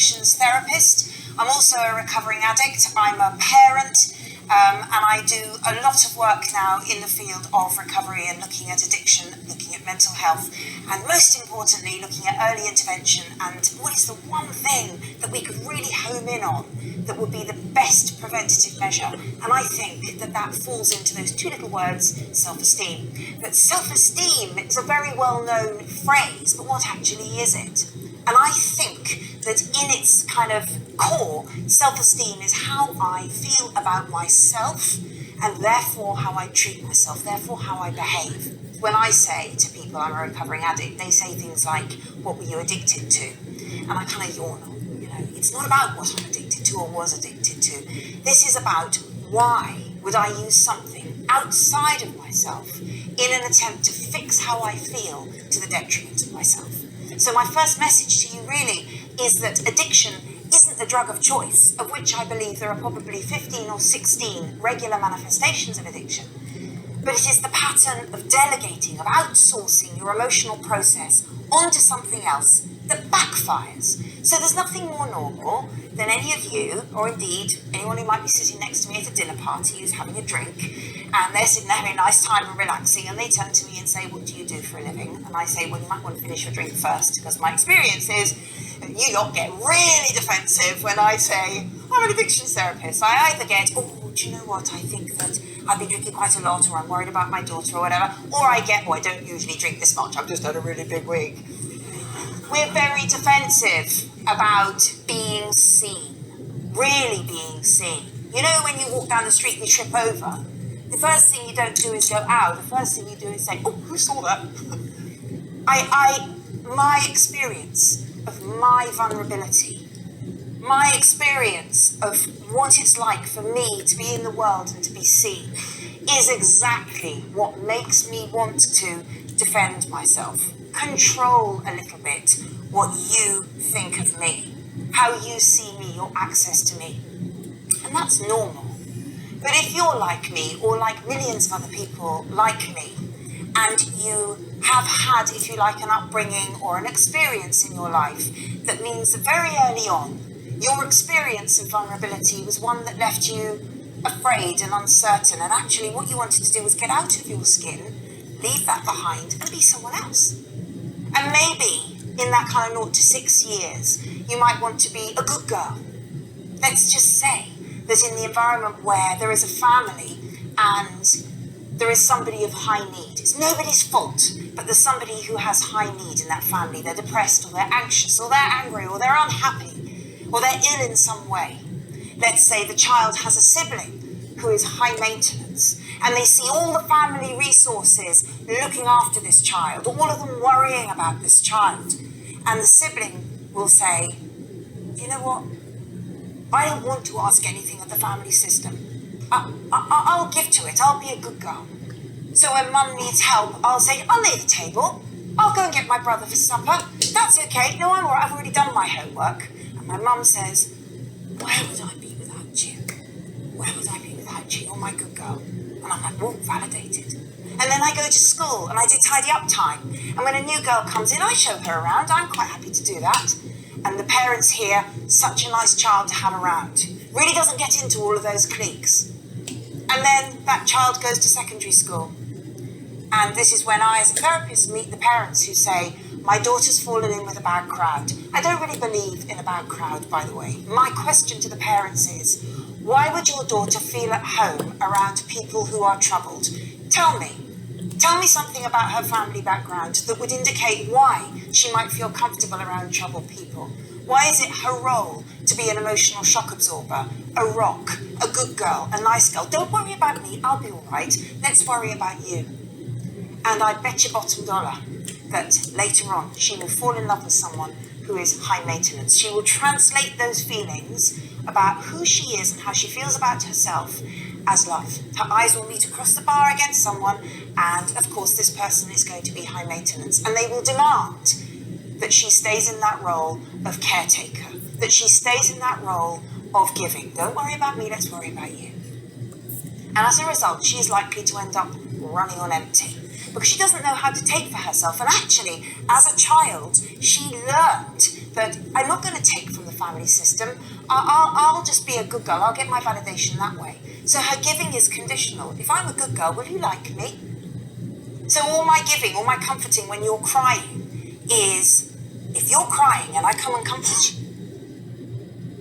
addictions therapist. I'm also a recovering addict. I'm a parent, and I do a lot of work now in the field of recovery and looking at addiction, looking at mental health, and most importantly, looking at early intervention and what is the one thing that we could really home in on that would be the best preventative measure. And I think that that falls into those two little words, self-esteem. But self-esteem is a very well-known phrase, but what actually is it? And I think that in its kind of core, self-esteem is how I feel about myself and therefore how I treat myself, therefore how I behave. When I say to people I'm a recovering addict, they say things like, what were you addicted to? And I kind of yawn. It's not about what I'm addicted to or was addicted to. This is about why would I use something outside of myself in an attempt to fix how I feel to the detriment of myself. So my first message to you really is that addiction isn't the drug of choice, of which I believe there are probably 15 or 16 regular manifestations of addiction. But it is the pattern of delegating, of outsourcing your emotional process onto something else that backfires. So there's nothing more normal than any of you, or indeed anyone who might be sitting next to me at a dinner party who's having a drink, and they're sitting there having a nice time and relaxing, and they turn to me and say, what do you do for a living? And I say, well, you might want to finish your drink first, because my experience is you lot get really defensive when I say, I'm an addictions therapist. I either get, oh, do you know what, I think that I've been drinking quite a lot, or I'm worried about my daughter or whatever, or I get, oh, I don't usually drink this much, I've just had a really big week. We're very defensive about being seen, really being seen. You know, when you walk down the street and you trip over, the first thing you don't do is go, ow. The first thing you do is say, oh, who saw that? My experience of my vulnerability, my experience of what it's like for me to be in the world and to be seen is exactly what makes me want to defend myself. Control a little bit what you think of me, how you see me, your access to me. And that's normal. But if you're like me, or like millions of other people like me, and you have had, if you like, an upbringing or an experience in your life that means that very early on, your experience of vulnerability was one that left you afraid and uncertain, and actually what you wanted to do was get out of your skin, leave that behind, and be someone else. And maybe in that kind of 0 to 6 years, you might want to be a good girl. Let's just say that in the environment where there is a family and there is somebody of high need, it's nobody's fault, but there's somebody who has high need in that family. They're depressed, or they're anxious, or they're angry, or they're unhappy, or they're ill in some way. Let's say the child has a sibling who is high maintenance, and they see all the family resources looking after this child, all of them worrying about this child. And the sibling will say, you know what? I don't want to ask anything of the family system. I'll give to it. I'll be a good girl. So when mum needs help, I'll say, I'll lay the table. I'll go and get my brother for supper. That's okay. No, I'm all right. I've already done my homework. And my mum says, where would I be without you? Where would I be without you? You're my good girl. And I'm like, well, validated. And then I go to school and I do tidy up time. And when a new girl comes in, I show her around. I'm quite happy to do that. And the parents hear, such a nice child to have around. Really doesn't get into all of those cliques. And then that child goes to secondary school. And this is when I, as a therapist, meet the parents who say, my daughter's fallen in with a bad crowd. I don't really believe in a bad crowd, by the way. My question to the parents is, why would your daughter feel at home around people who are troubled? Tell me. Tell me something about her family background that would indicate why she might feel comfortable around troubled people. Why is it her role to be an emotional shock absorber, a rock, a good girl, a nice girl? Don't worry about me, I'll be all right. Let's worry about you. And I bet your bottom dollar that later on she will fall in love with someone who is high maintenance. She will translate those feelings about who she is and how she feels about herself as love. Her eyes will meet across the bar against someone, and of course this person is going to be high maintenance, and they will demand that she stays in that role of caretaker, that she stays in that role of giving. Don't worry about me, let's worry about you. And as a result, she is likely to end up running on empty. because she doesn't know how to take for herself. And actually, as a child, she learned that I'm not going to take from the family system. I'll just be a good girl. I'll get my validation that way. So her giving is conditional. If I'm a good girl, will you like me? So all my giving, all my comforting when you're crying is, if you're crying and I come and comfort you,